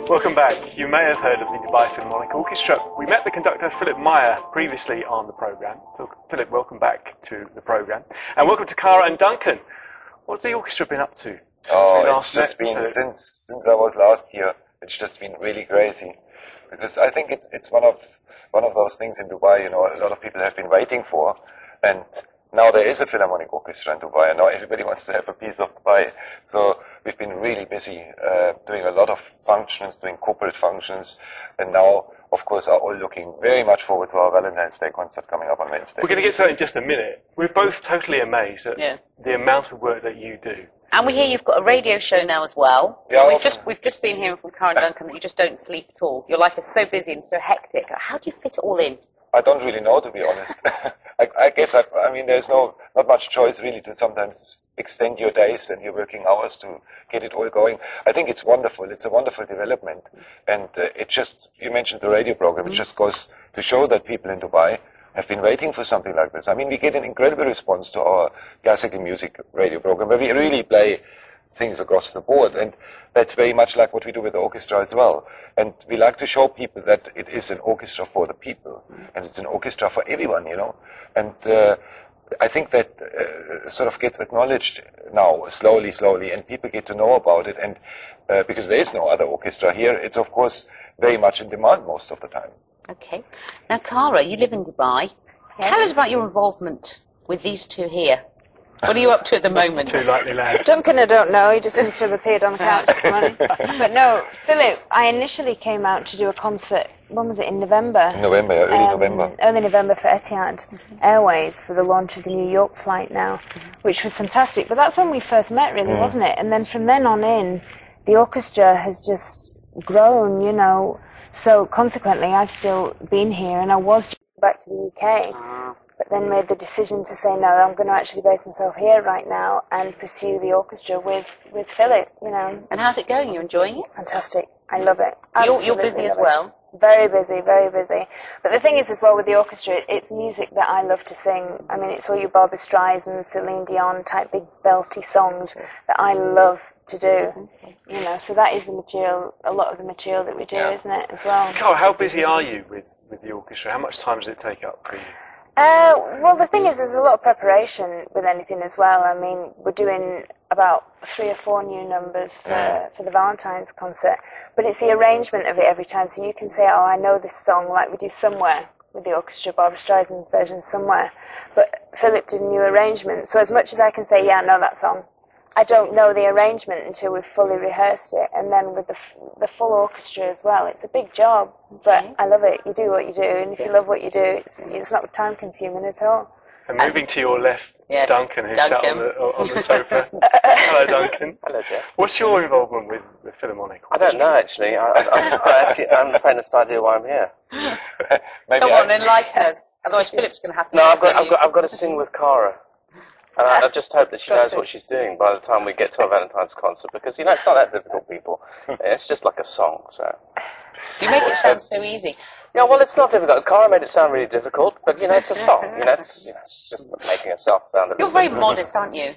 Welcome back. You may have heard of the Dubai Philharmonic Orchestra. We met the conductor Philipp Maier previously on the programme. So, Philip, welcome back to the programme. And welcome to Cara and Duncan. What's the orchestra been up to since we last met? It's just been, since I was last here, it's just been really crazy. Because I think it's one of those things in Dubai, you know, a lot of people have been waiting for. And now there is a Philharmonic Orchestra in Dubai, and now everybody wants to have a piece of Dubai. So we've been really busy doing a lot of functions, doing corporate functions, and now, of course, are all looking very much forward to our Valentine's Day concert coming up on Wednesday. We're going to get to that in just a minute. We're both totally amazed at the amount of work that you do. And we hear you've got a radio show now as well. Yeah, we've just been hearing from Cara and Duncan that you just don't sleep at all. Your life is so busy and so hectic. How do you fit it all in? I don't really know, to be honest. I guess, I mean, there's not much choice really to sometimes extend your days and your working hours to get it all going. I think it's wonderful. It's a wonderful development. And it just, you mentioned the radio program, it just goes to show that people in Dubai have been waiting for something like this. I mean, we get an incredible response to our classical music radio program, where we really play things across the board. And that's very much like what we do with the orchestra as well. And we like to show people that it is an orchestra for the people. And it's an orchestra for everyone, you know. And I think that sort of gets acknowledged now, slowly, and people get to know about it. And because there is no other orchestra here, it's of course very much in demand most of the time. Okay. Now, Cara, you live in Dubai. Yes. Tell us about your involvement with these two here. What are you up to at the moment? Two likely lads. Duncan, I don't know. He just seems to have appeared on the couch this morning. But no, Philip, I initially came out to do a concert. When was it? In November? November, yeah, early November. Early November for Etihad Airways for the launch of the New York flight now, which was fantastic. But that's when we first met, really, wasn't it? And then from then on in, the orchestra has just grown, you know. So consequently, I've still been here, and I was just back to the UK. But then made the decision to say, no, I'm going to actually base myself here right now and pursue the orchestra with Philip, you know. And how's it going? You enjoying it? Fantastic. I love it. So you're busy as well? Very busy, very busy. But the thing is as well with the orchestra, it's music that I love to sing. I mean, it's all your Barbra Streisand, Celine Dion type big belty songs that I love to do. You know, so that is the material, a lot of the material that we do, isn't it, as well? Cara, how busy are you with the orchestra? How much time does it take up for you? Well, the thing is, there's a lot of preparation with anything as well. I mean, we're doing about 3 or 4 new numbers for the Valentines concert, but it's the arrangement of it every time. So you can say, oh, I know this song, like we do Somewhere with the orchestra, Barbra Streisand's version Somewhere, but Philip did a new arrangement. So as much as I can say, yeah, I know that song, I don't know the arrangement until we've fully rehearsed it, and then with the full orchestra as well. It's a big job, but I love it. You do what you do, and if you love what you do, it's not time-consuming at all. And moving to your left, Duncan, who's sat on the sofa. Hello, Duncan. Hello, Jeff. What's your involvement with Philharmonic Orchestra? I don't know, actually. I'm the faintest idea why I'm here. Come on, enlighten us. Otherwise, Philip's going to have to... No, I've got to sing with Cara. And I just hope that she knows what she's doing by the time we get to our Valentine's concert, because, you know, it's not that difficult, people. It's just like a song, so... You make it sound so easy. Yeah, well, it's not difficult. Cara made it sound really difficult, but, you know, it's a song. You know, it's just making herself sound a bit... You're very modest, aren't you?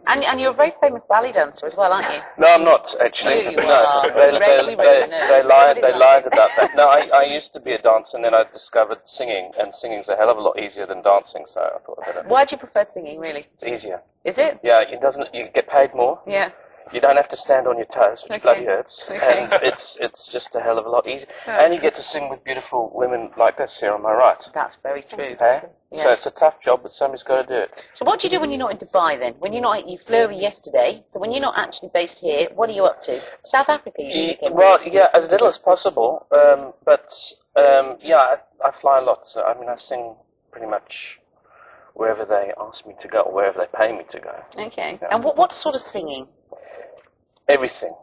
And you're a very famous ballet dancer as well, aren't you? No, I'm not, actually. You are. They lied about that. No, I used to be a dancer, and then I discovered singing, and singing's a hell of a lot easier than dancing, so I thought I'd better. Why do you prefer singing, really? It's easier. Is it? Yeah, you get paid more. Yeah. You don't have to stand on your toes, which bloody hurts, and it's just a hell of a lot easier. And you get to sing with beautiful women like this here on my right. That's very true. Okay? Yes. So it's a tough job, but somebody's got to do it. So what do you do when you're not in Dubai then? When you're not, you flew over yesterday, so when you're not actually based here, what are you up to? South Africa, you said? Well, yeah, as little as possible, but I fly a lot. So, I mean, I sing pretty much wherever they ask me to go, or wherever they pay me to go. Okay. Yeah. And what sort of singing? Everything,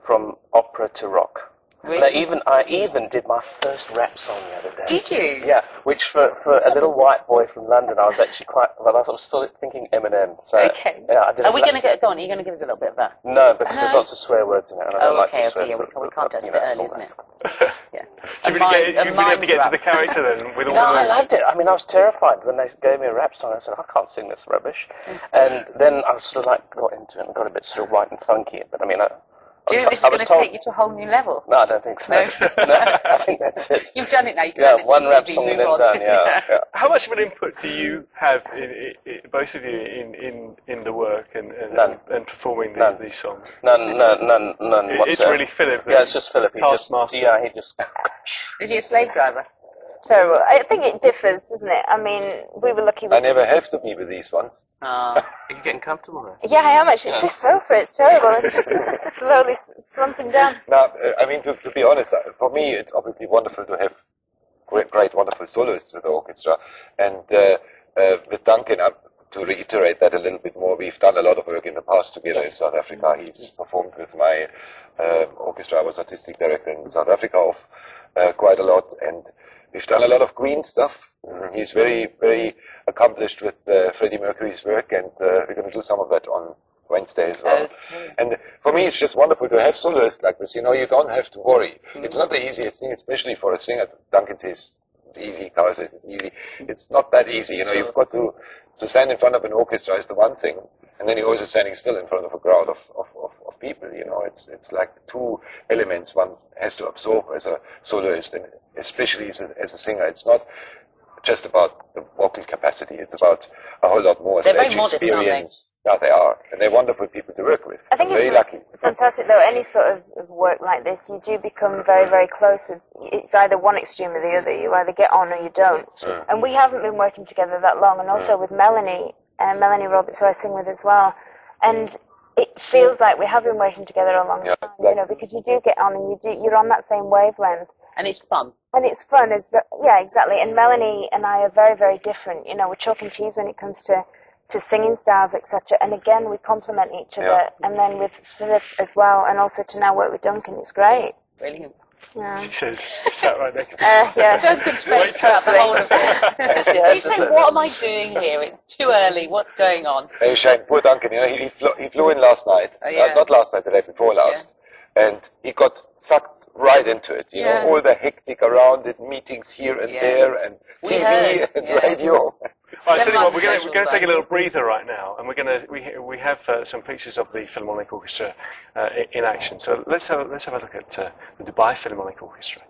from opera to rock. Really? I even did my first rap song the other day. Did you? Yeah, which for a little white boy from London, I was actually I was still thinking Eminem. So, okay. Yeah, I did. Are we going to go on? Are you going to give us a little bit of that? No, because there's lots of swear words in it, and I don't like to swear. Okay, yeah, we can't. It's a bit early, isn't it? Yeah. Do you really have to get to the character then? With all I loved it. I mean, I was terrified when they gave me a rap song. I said, I can't sing this rubbish. And then I sort of like got into it and got a bit sort of white and funky. But I mean, Do you think this is going to take you to a whole new level? No, I don't think so. No? No, I think that's it. You've done it now. You can Yeah, add it to one your rap CV, song move then on. done. Yeah. How much of an input do you have, both of you, in the work and performing these songs? None whatsoever. It's really Philip. Yeah, it's just Philip. Taskmaster. He just. Is he a slave driver? So I think it differs, doesn't it? I mean, we were lucky I with... never have to be with these ones. Are you getting comfortable there? Yeah, I am actually. It's this sofa, it's terrible. It's slowly slumping down. Now, I mean, to be honest, for me, it's obviously wonderful to have great, wonderful soloists with the orchestra. And with Duncan, to reiterate that a little bit more, we've done a lot of work in the past together in South Africa. He's performed with my orchestra. I was artistic director in South Africa of quite a lot. And we've done a lot of Queen stuff. He's very, very accomplished with Freddie Mercury's work, and we're going to do some of that on Wednesday as well. And for me, it's just wonderful to have soloists like this. You know, you don't have to worry. It's not the easiest thing, especially for a singer. Duncan says it's easy, Cara says it's easy. It's not that easy. You know, you've got to stand in front of an orchestra is the one thing, and then you're also standing still in front of a crowd of people. You know, it's like two elements one has to absorb as a soloist, and especially as a singer. It's not just about the vocal capacity. It's about a whole lot more. They're very Stage modest, experience. Yeah, they are, and they're wonderful people to work with. I think I'm it's very lucky. fantastic though. Any sort of work like this, you do become very, very close with. It's either one extreme or the other. You either get on or you don't. And we haven't been working together that long, and also with Melanie Roberts, who I sing with as well. And it feels like we have been working together a long time, exactly. you know, because you do get on and you're on that same wavelength. And it's fun. And it's fun. Yeah, exactly. And Melanie and I are very, very different. You know, we're chalk and cheese when it comes to singing styles, etc. And again, we complement each other. Yeah. And then with Philip as well, and also to now work with Duncan, it's great. Brilliant. Yeah. She says, sat right next to me. Yeah. Duncan's face throughout the whole of this. He's saying, what am I doing here? It's too early. What's going on? Hey, Shane, poor Duncan, you know, he flew in last night. Oh, yeah. Not last night, the day before last. And he got sucked right into it. You know, all the hectic around it, meetings here and there, and We TV heard, and radio. Right, Never tell you what, mind we're the going to social take a side. little breather right now, and we have some pictures of the Philharmonic Orchestra in action. So let's have a look at the Dubai Philharmonic Orchestra.